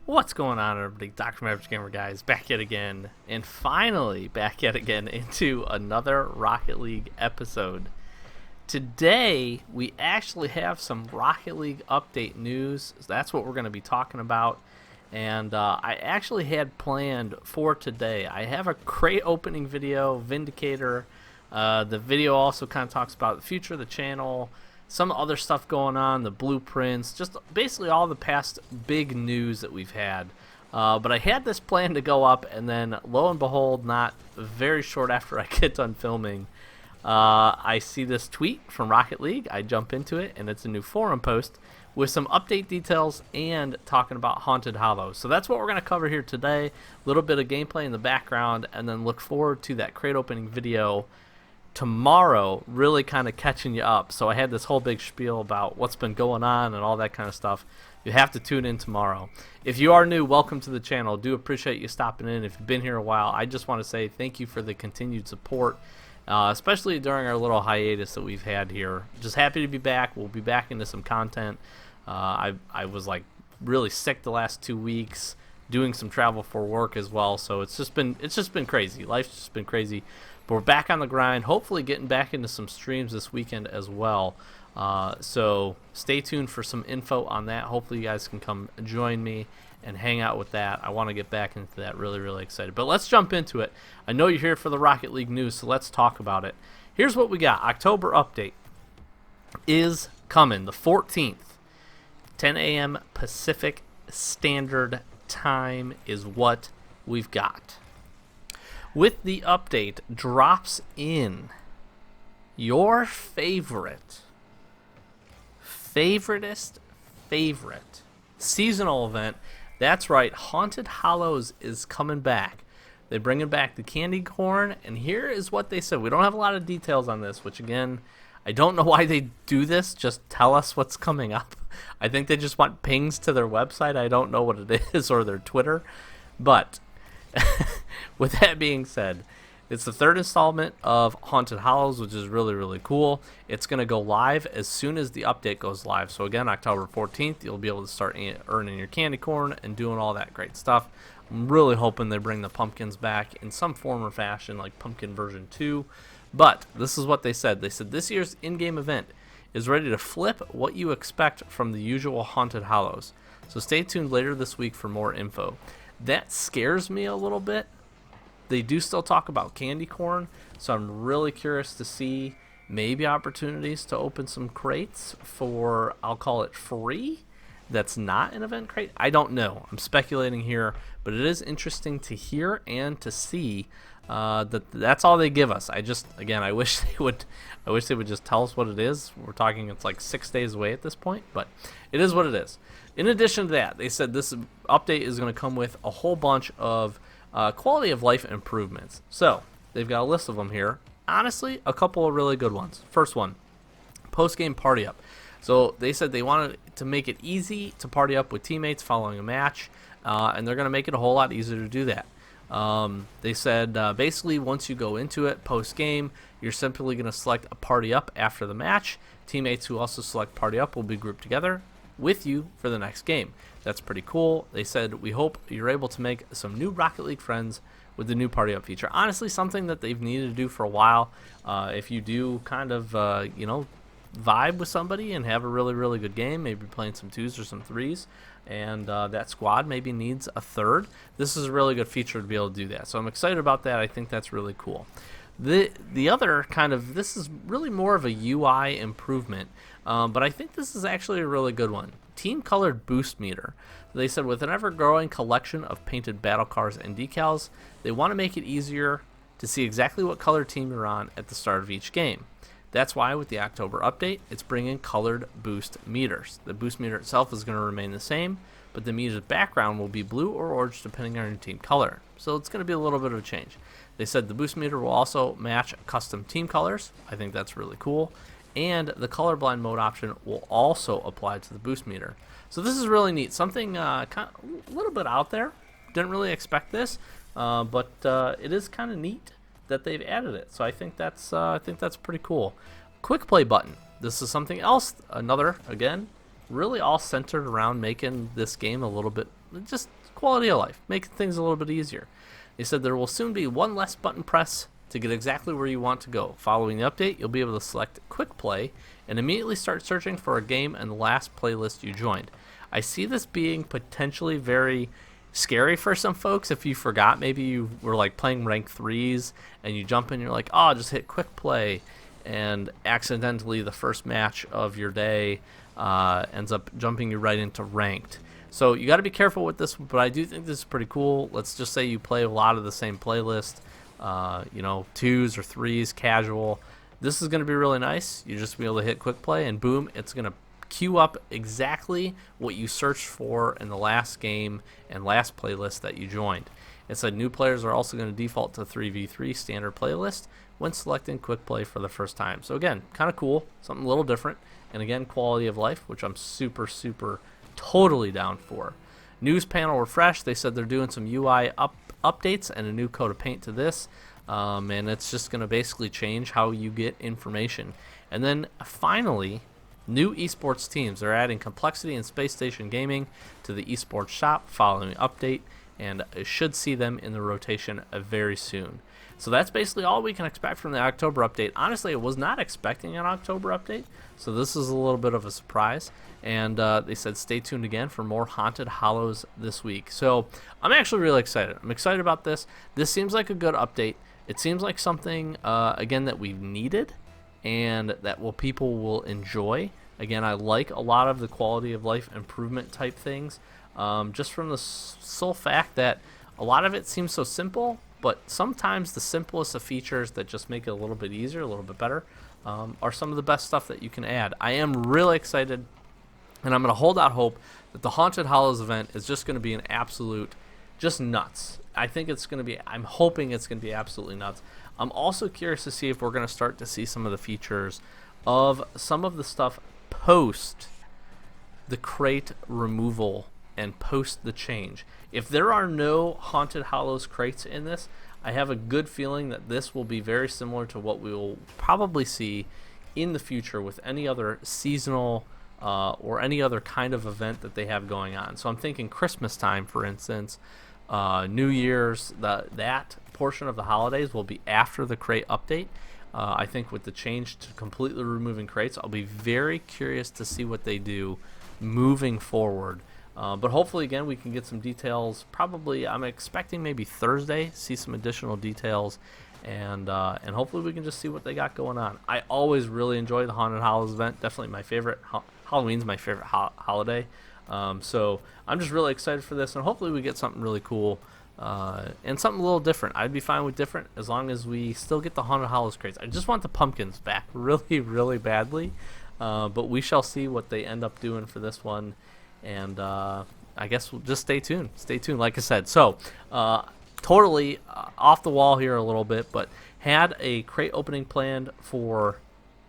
What's going on, everybody? Dr. Mavericks Gamer guys back yet again, and finally back yet again into another Rocket League episode. Today, we actually have some Rocket League update news. That's what we're going to be talking about. And I actually had planned for today. I have a crate opening video, Vindicator. The video also kind of talks about the future of the channel, some other stuff going on, the blueprints, just basically all the past big news that we've had. But I had this plan to go up, and then lo and behold, not very short after I get done filming, I see this tweet from Rocket League. I jump into it, and it's a new forum post with some update details and talking about Haunted Hallows. So that's what we're going to cover here today. A little bit of gameplay in the background, and then look forward to that crate opening video tomorrow, really kind of catching you up. So I had this whole big spiel about what's been going on and all that kind of stuff. You have to tune in tomorrow. If you are new, welcome to the channel. Do appreciate you stopping in. If you've been here a while, I just want to say thank you for the continued support, especially during our little hiatus that we've had here. Just happy to be back. We'll be back into some content. I was like really sick the last 2 weeks, doing some travel for work as well. So it's just been crazy. Life's just been crazy. But we're back on the grind, hopefully getting back into some streams this weekend as well. So stay tuned for some info on that. Hopefully you guys can come join me and hang out with that. I want to get back into that. Really, really excited. But let's jump into it. I know you're here for the Rocket League news, so let's talk about it. Here's what we got. October update is coming, the 14th. 10 a.m. Pacific Standard Time is what we've got. With the update, drops in your favorite seasonal event. That's right, Haunted Hallows is coming back. They're bringing back the candy corn, and here is what they said. We don't have a lot of details on this, which again, I don't know why they do this. Just tell us what's coming up. I think they just want pings to their website. I don't know what it is, or their Twitter. But with that being said, it's the third installment of Haunted Hallows, which is really, really cool. It's going to go live as soon as the update goes live. So again, October 14th, you'll be able to start earning your candy corn and doing all that great stuff. I'm really hoping they bring the pumpkins back in some form or fashion, like Pumpkin version 2. But this is what they said. They said this year's in-game event is ready to flip what you expect from the usual Haunted Hallows. So stay tuned later this week for more info. That scares me a little bit. They do still talk about candy corn, so I'm really curious to see maybe opportunities to open some crates for, I'll call it free, that's not an event crate. I don't know. I'm speculating here, but it is interesting to hear and to see that's all they give us. I wish they would just tell us what it is. We're talking it's like 6 days away at this point, but it is what it is. In addition to that, they said this update is going to come with a whole bunch of quality of life improvements. So they've got a list of them here. Honestly, a couple of really good ones. First one, post-game party up. So they said they wanted to make it easy to party up with teammates following a match, and they're going to make it a whole lot easier to do that. They said basically once you go into it post-game, you're simply going to select a party up after the match. Teammates who also select party up will be grouped together with you for the next game. That's pretty cool. They said, we hope you're able to make some new Rocket League friends with the new party up feature. Honestly, something that they've needed to do for a while. If you do kind of, vibe with somebody and have a really, really good game, maybe playing some 2s or some 3s, and that squad maybe needs a third, this is a really good feature to be able to do that. So I'm excited about that. I think that's really cool. The other kind of, this is really more of a UI improvement, but I think this is actually a really good one. Team colored boost meter. They said with an ever-growing collection of painted battle cars and decals, they want to make it easier to see exactly what color team you're on at the start of each game. That's why with the October update, it's bringing colored boost meters. The boost meter itself is going to remain the same, but the meter's background will be blue or orange depending on your team color. So it's going to be a little bit of a change. They said the boost meter will also match custom team colors. I think that's really cool. And the colorblind mode option will also apply to the boost meter. So this is really neat. Something kind of a little bit out there. Didn't really expect this, but it is kind of neat that they've added it. So I think that's pretty cool. Quick play button. This is something else. Another, again, really all centered around making this game a little bit just quality of life, making things a little bit easier. They said there will soon be one less button press to get exactly where you want to go. Following the update, you'll be able to select Quick Play and immediately start searching for a game in the last playlist you joined. I see this being potentially very scary for some folks. If you forgot, maybe you were like playing rank 3s and you jump in, you're like, oh, just hit Quick Play, and accidentally the first match of your day ends up jumping you right into ranked. So you got to be careful with this, but I do think this is pretty cool. Let's just say you play a lot of the same playlist, 2s or 3s, casual. This is going to be really nice. You're just going to be able to hit Quick Play, and boom, it's going to queue up exactly what you searched for in the last game and last playlist that you joined. It said new players are also going to default to 3v3 standard playlist when selecting Quick Play for the first time. So again, kind of cool, something a little different, and again, quality of life, which I'm super totally down for. News panel refresh. They said they're doing some UI updates and a new coat of paint to this, and it's just going to basically change how you get information. And then finally, new esports teams. They're adding complexity and space station gaming to the esports shop following the update, and should see them in the rotation very soon. So that's basically all we can expect from the October update. Honestly, I was not expecting an October update, so this is a little bit of a surprise. And they said stay tuned again for more Haunted Hallows this week. So I'm actually really excited. I'm excited about this. This seems like a good update. It seems like something, again, that we've needed and that people will enjoy. Again, I like a lot of the quality of life improvement type things, just from the sole fact that a lot of it seems so simple, but sometimes the simplest of features that just make it a little bit easier, a little bit better, are some of the best stuff that you can add. I am really excited, and I'm going to hold out hope that the Haunted Hallows event is just going to be an absolute, just nuts. I think it's going to be, I'm hoping it's going to be absolutely nuts. I'm also curious to see if we're going to start to see some of the features of some of the stuff post the crate removal and post the change. If there are no Haunted Hallows crates in this, I have a good feeling that this will be very similar to what we will probably see in the future with any other seasonal or any other kind of event that they have going on. So I'm thinking Christmas time, for instance, New Year's, that portion of the holidays will be after the crate update. I think with the change to completely removing crates, I'll be very curious to see what they do moving forward. But hopefully, again, we can get some details. Probably, I'm expecting maybe Thursday, see some additional details, and hopefully we can just see what they got going on. I always really enjoy the Haunted Hallows event. Definitely my favorite. Halloween's my favorite holiday. So I'm just really excited for this, and hopefully we get something really cool and something a little different. I'd be fine with different as long as we still get the Haunted Hallows crates. I just want the pumpkins back really badly, but we shall see what they end up doing for this one. And I guess we'll just stay tuned. Like I said. So totally off the wall here a little bit, but had a crate opening planned for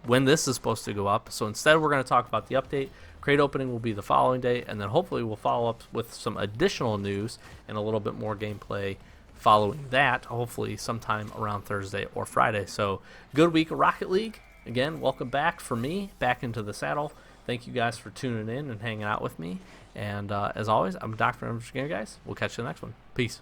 when this is supposed to go up. So instead we're going to talk about the update. Crate opening will be the following day, and then hopefully we'll follow up with some additional news and a little bit more gameplay following that, hopefully sometime around Thursday or Friday. So good week of Rocket League. Again, welcome back for me, back into the saddle. Thank you guys for tuning in and hanging out with me. And as always, I'm Dr. Gamer, guys. We'll catch you in the next one. Peace.